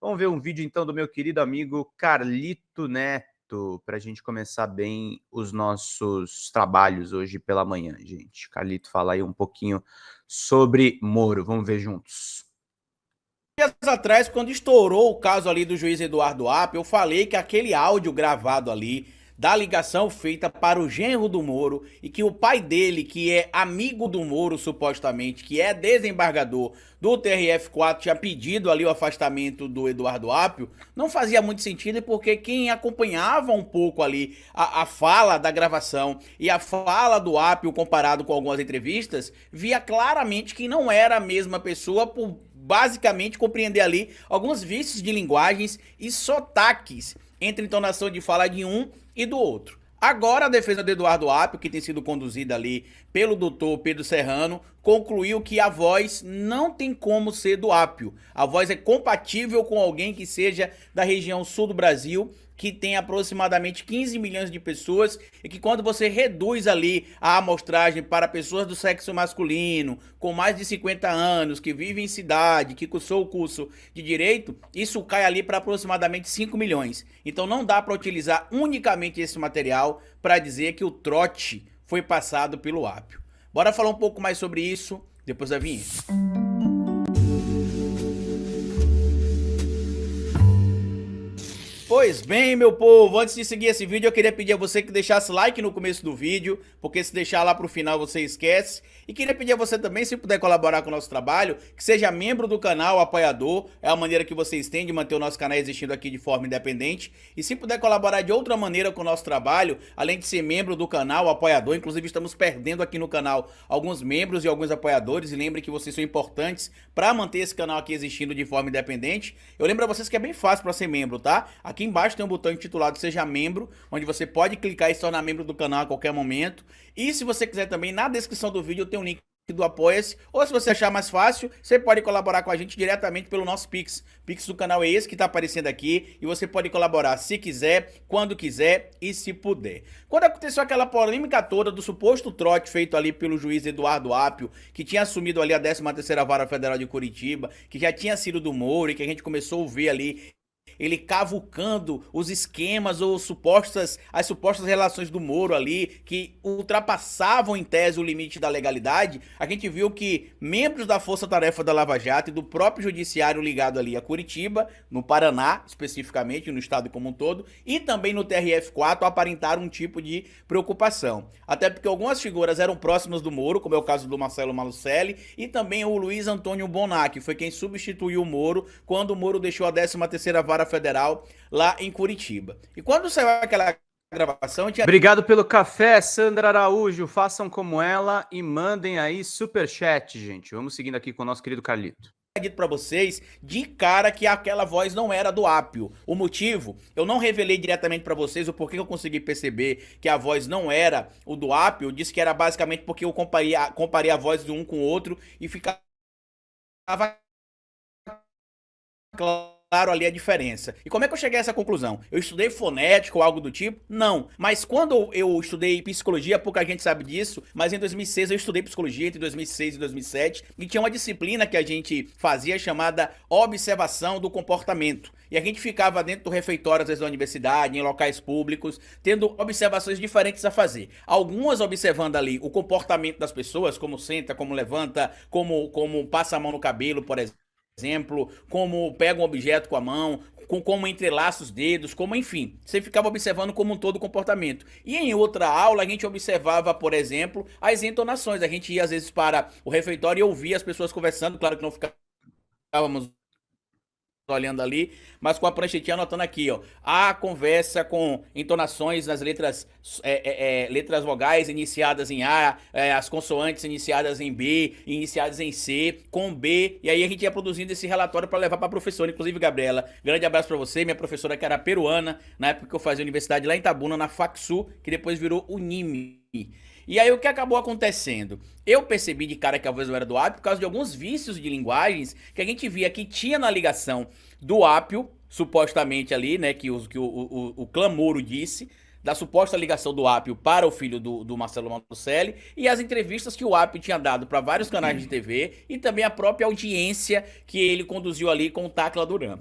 Vamos ver um vídeo então do meu querido amigo Carlito Neto, para a gente começar bem os nossos trabalhos hoje pela manhã, gente. Carlito, fala aí um pouquinho sobre Moro. Vamos ver juntos. Dias atrás, quando estourou o caso ali do juiz Eduardo Apio, eu falei que aquele áudio gravado ali da ligação feita para o genro do Moro e que o pai dele, que é amigo do Moro supostamente, que é desembargador do TRF4, tinha pedido ali o afastamento do Eduardo Apio, não fazia muito sentido porque quem acompanhava um pouco ali a fala da gravação e a fala do Apio comparado com algumas entrevistas, via claramente que não era a mesma pessoa por basicamente compreender ali alguns vícios de linguagens e sotaques entre entonação de fala de um e do outro. Agora a defesa do Eduardo Apio, que tem sido conduzida ali pelo doutor Pedro Serrano, concluiu que a voz não tem como ser do Apio. A voz é compatível com alguém que seja da região sul do Brasil, que tem aproximadamente 15 milhões de pessoas e que quando você reduz ali a amostragem para pessoas do sexo masculino, com mais de 50 anos, que vivem em cidade, que cursou o curso de direito, isso cai ali para aproximadamente 5 milhões. Então não dá para utilizar unicamente esse material para dizer que o trote foi passado pelo Apio. Bora falar um pouco mais sobre isso depois da vinheta. Pois bem, meu povo, antes de seguir esse vídeo, eu queria pedir a você que deixasse like no começo do vídeo, porque se deixar lá pro final você esquece. E queria pedir a você também, se puder colaborar com o nosso trabalho, que seja membro do canal, apoiador, é a maneira que vocês têm de manter o nosso canal existindo aqui de forma independente. E se puder colaborar de outra maneira com o nosso trabalho, além de ser membro do canal, apoiador, inclusive estamos perdendo aqui no canal alguns membros e alguns apoiadores, e lembre que vocês são importantes para manter esse canal aqui existindo de forma independente. Eu lembro a vocês que é bem fácil para ser membro, tá? Aqui embaixo tem um botão intitulado Seja Membro, onde você pode clicar e se tornar membro do canal a qualquer momento. E se você quiser também, na descrição do vídeo tem um link do Apoia-se, ou se você achar mais fácil, você pode colaborar com a gente diretamente pelo nosso Pix. Pix do canal é esse que tá aparecendo aqui, e você pode colaborar se quiser, quando quiser e se puder. Quando aconteceu aquela polêmica toda do suposto trote feito ali pelo juiz Eduardo Apio, que tinha assumido ali a 13ª Vara Federal de Curitiba, que já tinha sido do Moro e que a gente começou a ver ali ele cavucando os esquemas ou as supostas relações do Moro ali, que ultrapassavam em tese o limite da legalidade, a gente viu que membros da Força Tarefa da Lava Jato e do próprio judiciário ligado ali a Curitiba, no Paraná especificamente, no estado como um todo, e também no TRF4 aparentaram um tipo de preocupação. Até porque algumas figuras eram próximas do Moro, como é o caso do Marcelo Malucelli, e também o Luiz Antônio Bonac, que foi quem substituiu o Moro quando o Moro deixou a 13ª Vara Federal lá em Curitiba. E quando saiu aquela gravação, tinha... Obrigado pelo café, Sandra Araújo. Façam como ela e mandem aí superchat, gente. Vamos seguindo aqui com o nosso querido Carlito. Dito para vocês de cara que aquela voz não era do Apio. O motivo, eu não revelei diretamente para vocês o porquê eu consegui perceber que a voz não era o do Apio. Eu disse que era basicamente porque eu comparei a voz de um com o outro e ficava claro ali a diferença. E como é que eu cheguei a essa conclusão? Eu estudei fonética ou algo do tipo? Não. Mas quando eu estudei psicologia, pouca gente sabe disso, mas em 2006 eu estudei psicologia, entre 2006 e 2007, e tinha uma disciplina que a gente fazia chamada observação do comportamento. E a gente ficava dentro do refeitório, às vezes da universidade, em locais públicos, tendo observações diferentes a fazer. Algumas observando ali o comportamento das pessoas, como senta, como levanta, como passa a mão no cabelo, por exemplo, como pega um objeto com a mão, como entrelaça os dedos, como enfim, você ficava observando como um todo o comportamento. E em outra aula a gente observava, por exemplo, as entonações. A gente ia às vezes para o refeitório e ouvia as pessoas conversando, claro que não ficávamos olhando ali, mas com a pranchetinha anotando aqui, ó, a conversa com entonações nas letras letras vogais iniciadas em A, as consoantes iniciadas em B, iniciadas em C, com B, e aí a gente ia produzindo esse relatório para levar para a professora, inclusive Gabriela, grande abraço para você, minha professora que era peruana, na época que eu fazia universidade lá em Itabuna, na Facsu, que depois virou Unime. E aí o que acabou acontecendo? Eu percebi de cara que a voz não era do Apio por causa de alguns vícios de linguagens que a gente via que tinha na ligação do Apio, supostamente ali, né, que o clã Moro disse, da suposta ligação do Apio para o filho do Marcelo Malucelli, e as entrevistas que o Apio tinha dado para vários canais de TV, e também a própria audiência que ele conduziu ali com o Tacla Duran.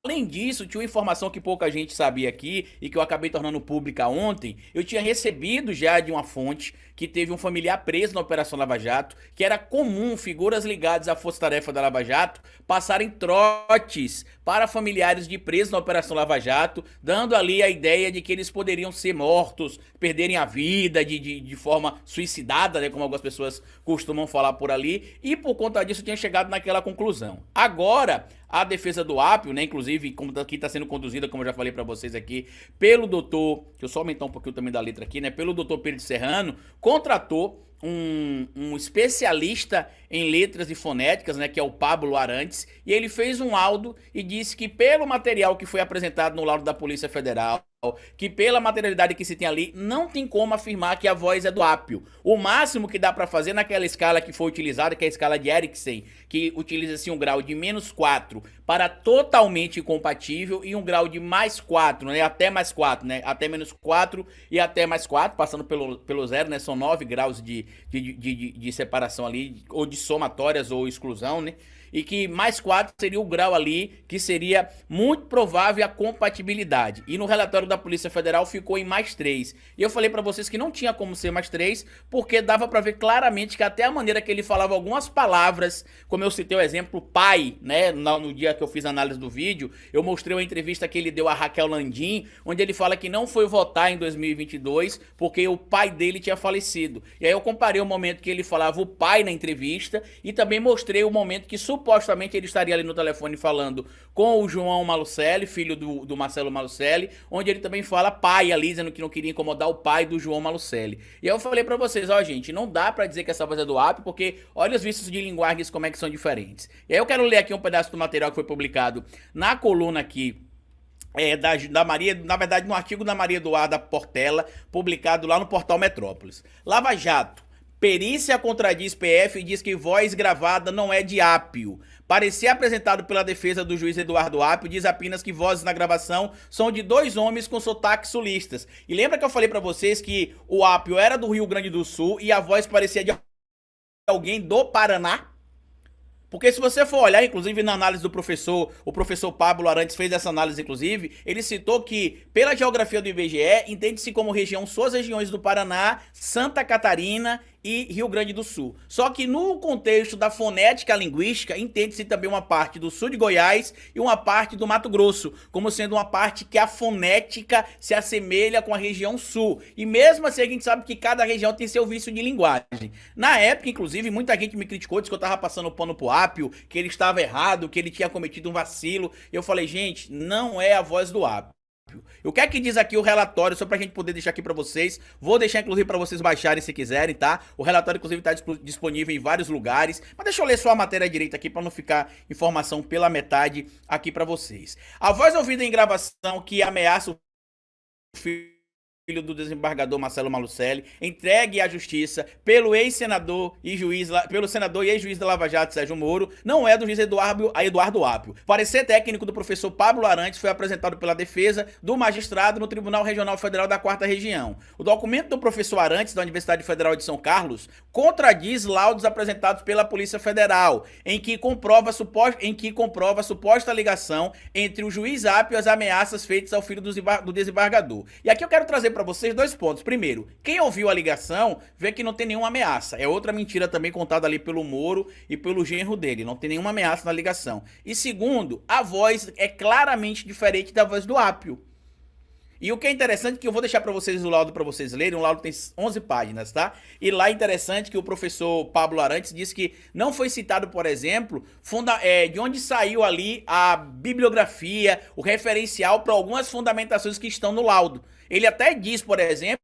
Além disso, tinha uma informação que pouca gente sabia aqui e que eu acabei tornando pública ontem. Eu tinha recebido já de uma fonte que teve um familiar preso na Operação Lava Jato, que era comum figuras ligadas à Força-Tarefa da Lava Jato passarem trotes para familiares de presos na Operação Lava Jato, dando ali a ideia de que eles poderiam ser mortos, perderem a vida de forma suicidada, né, como algumas pessoas costumam falar por ali, e por conta disso tinha chegado naquela conclusão. Agora, a defesa do Apio, né, inclusive, como aqui está sendo conduzida, como eu já falei para vocês aqui, pelo doutor, deixa eu só aumentar um pouquinho também da letra aqui, né, pelo doutor Pedro Serrano, contratou um especialista em letras e fonéticas, né, que é o Pablo Arantes, e ele fez um laudo e disse que pelo material que foi apresentado no laudo da Polícia Federal, que pela materialidade que se tem ali, não tem como afirmar que a voz é do Apio. O máximo que dá para fazer naquela escala que foi utilizada, que é a escala de Erikson, que utiliza-se um grau de -4 para totalmente incompatível e um grau de +4, né, até +4, né, até -4 e até +4, passando pelo zero, né, são 9 graus de separação ali, ou de somatórias ou exclusão, né, e que +4 seria o grau ali que seria muito provável a compatibilidade. E no relatório da Polícia Federal ficou em +3. E eu falei pra vocês que não tinha como ser +3, porque dava pra ver claramente que até a maneira que ele falava algumas palavras, como eu citei o exemplo, pai, né, no dia que eu fiz a análise do vídeo, eu mostrei uma entrevista que ele deu a Raquel Landim, onde ele fala que não foi votar em 2022 porque o pai dele tinha falecido. E aí eu comparei o momento que ele falava o pai na entrevista e também mostrei o momento que supostamente ele estaria ali no telefone falando com o João Malucelli, filho do Marcelo Malucelli, onde ele também fala pai ali, dizendo que não queria incomodar o pai do João Malucelli. E aí eu falei pra vocês, ó gente, não dá pra dizer que essa voz é do Apio, porque olha os vícios de linguagens como é que são diferentes. E aí eu quero ler aqui um pedaço do material que foi publicado na coluna aqui, da Maria, na verdade no artigo da Maria Eduarda Portela, publicado lá no portal Metrópolis. Lava Jato. Perícia contradiz PF e diz que voz gravada não é de Apio. Parecer apresentado pela defesa do juiz Eduardo Apio diz apenas que vozes na gravação são de 2 homens com sotaques sulistas. E lembra que eu falei pra vocês que o Apio era do Rio Grande do Sul e a voz parecia de alguém do Paraná? Porque se você for olhar, inclusive na análise do professor, o professor Pablo Arantes fez essa análise, inclusive, ele citou que, pela geografia do IBGE, entende-se como região só as regiões do Paraná, Santa Catarina e Rio Grande do Sul. Só que no contexto da fonética linguística, entende-se também uma parte do sul de Goiás e uma parte do Mato Grosso, como sendo uma parte que a fonética se assemelha com a região sul. E mesmo assim a gente sabe que cada região tem seu vício de linguagem. Na época, inclusive, muita gente me criticou, disse que eu tava passando pano pro Apio, que ele estava errado, que ele tinha cometido um vacilo. Eu falei, gente, não é a voz do Apio. O que é que diz aqui o relatório, só pra gente poder deixar aqui pra vocês. Vou deixar inclusive pra vocês baixarem se quiserem, tá? O relatório inclusive tá disponível em vários lugares. Mas deixa eu ler só a matéria direita aqui pra não ficar informação pela metade aqui pra vocês. A voz ouvida em gravação que ameaça o filho do desembargador Marcelo Malucelli, entregue à justiça pelo ex-senador e juiz, pelo senador e ex-juiz da Lava Jato, Sérgio Moro, não é do juiz Eduardo Apio. Parecer técnico do professor Pablo Arantes foi apresentado pela defesa do magistrado no Tribunal Regional Federal da 4ª Região. O documento do professor Arantes, da Universidade Federal de São Carlos, contradiz laudos apresentados pela Polícia Federal, em que comprova a suposta ligação entre o juiz Apio e as ameaças feitas ao filho do desembargador. E aqui eu quero trazer para vocês 2 pontos. Primeiro, quem ouviu a ligação vê que não tem nenhuma ameaça. É outra mentira também contada ali pelo Moro e pelo genro dele. Não tem nenhuma ameaça na ligação. E segundo, a voz é claramente diferente da voz do Apio. E o que é interessante, que eu vou deixar para vocês o laudo para vocês lerem, o laudo tem 11 páginas, tá? E lá é interessante que o professor Pablo Arantes disse que não foi citado, por exemplo, de onde saiu ali a bibliografia, o referencial para algumas fundamentações que estão no laudo. Ele até diz, por exemplo,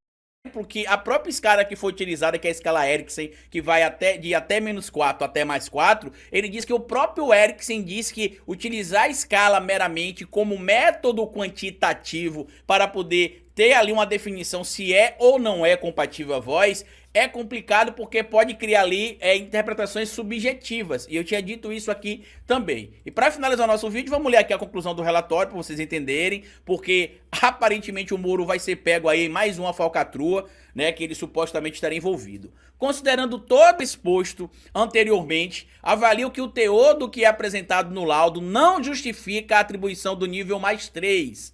que a própria escala que foi utilizada, que é a escala Erikson, que vai de até -4 até +4, ele diz que o próprio Erikson diz que utilizar a escala meramente como método quantitativo para poder ter ali uma definição se é ou não é compatível a voz, é complicado porque pode criar ali interpretações subjetivas. E eu tinha dito isso aqui também. E para finalizar o nosso vídeo, vamos ler aqui a conclusão do relatório para vocês entenderem, porque aparentemente o Moro vai ser pego aí em mais uma falcatrua, né, que ele supostamente estaria envolvido. Considerando todo exposto anteriormente, avalio que o teor do que é apresentado no laudo não justifica a atribuição do nível mais 3,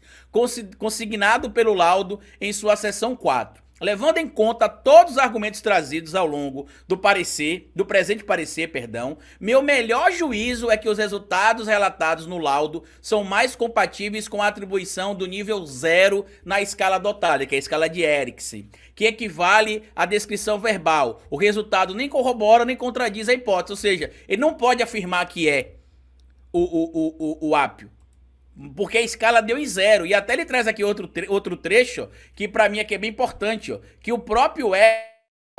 consignado pelo laudo em sua seção 4. Levando em conta todos os argumentos trazidos ao longo do presente parecer, meu melhor juízo é que os resultados relatados no laudo são mais compatíveis com a atribuição do nível 0 na escala adotada, que é a escala de Erickson, que equivale à descrição verbal. O resultado nem corrobora nem contradiz a hipótese, ou seja, ele não pode afirmar que é o ápio, porque a escala deu em 0. E até ele traz aqui outro trecho, ó, que pra mim aqui é bem importante, ó, que o próprio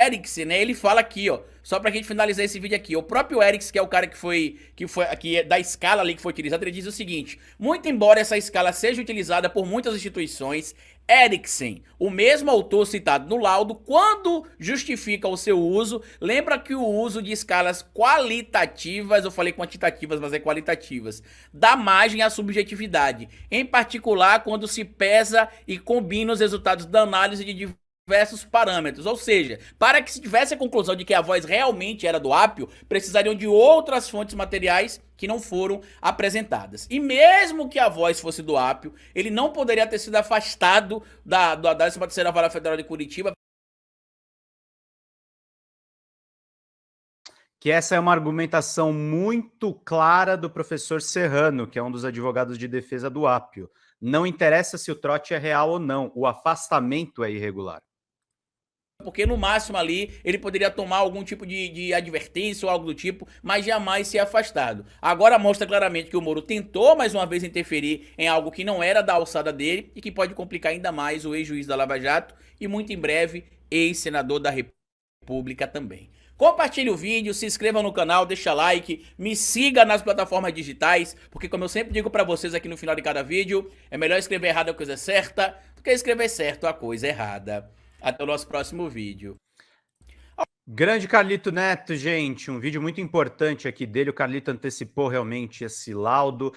Erickson, né, ele fala aqui, ó, só pra gente finalizar esse vídeo aqui, o próprio Erickson, que é o cara que da escala ali que foi utilizada, ele diz o seguinte: muito embora essa escala seja utilizada por muitas instituições, Erickson, o mesmo autor citado no laudo, quando justifica o seu uso, lembra que o uso de escalas qualitativas, eu falei quantitativas, mas é qualitativas, dá margem à subjetividade, em particular quando se pesa e combina os resultados da análise de diversos parâmetros, ou seja, para que se tivesse a conclusão de que a voz realmente era do ápio, precisariam de outras fontes materiais que não foram apresentadas. E mesmo que a voz fosse do ápio, ele não poderia ter sido afastado da 13ª Vara Federal de Curitiba. Que essa é uma argumentação muito clara do professor Serrano, que é um dos advogados de defesa do ápio. Não interessa se o trote é real ou não, o afastamento é irregular. Porque no máximo ali ele poderia tomar algum tipo de advertência ou algo do tipo, mas jamais ser afastado. Agora mostra claramente que o Moro tentou mais uma vez interferir em algo que não era da alçada dele e que pode complicar ainda mais o ex-juiz da Lava Jato e muito em breve ex-senador da República também. Compartilhe o vídeo, se inscreva no canal, deixa like, me siga nas plataformas digitais, porque como eu sempre digo pra vocês aqui no final de cada vídeo, é melhor escrever errado a coisa certa do que escrever certo a coisa errada. Até o nosso próximo vídeo. Grande Carlito Neto, gente, um vídeo muito importante aqui dele. O Carlito antecipou realmente esse laudo.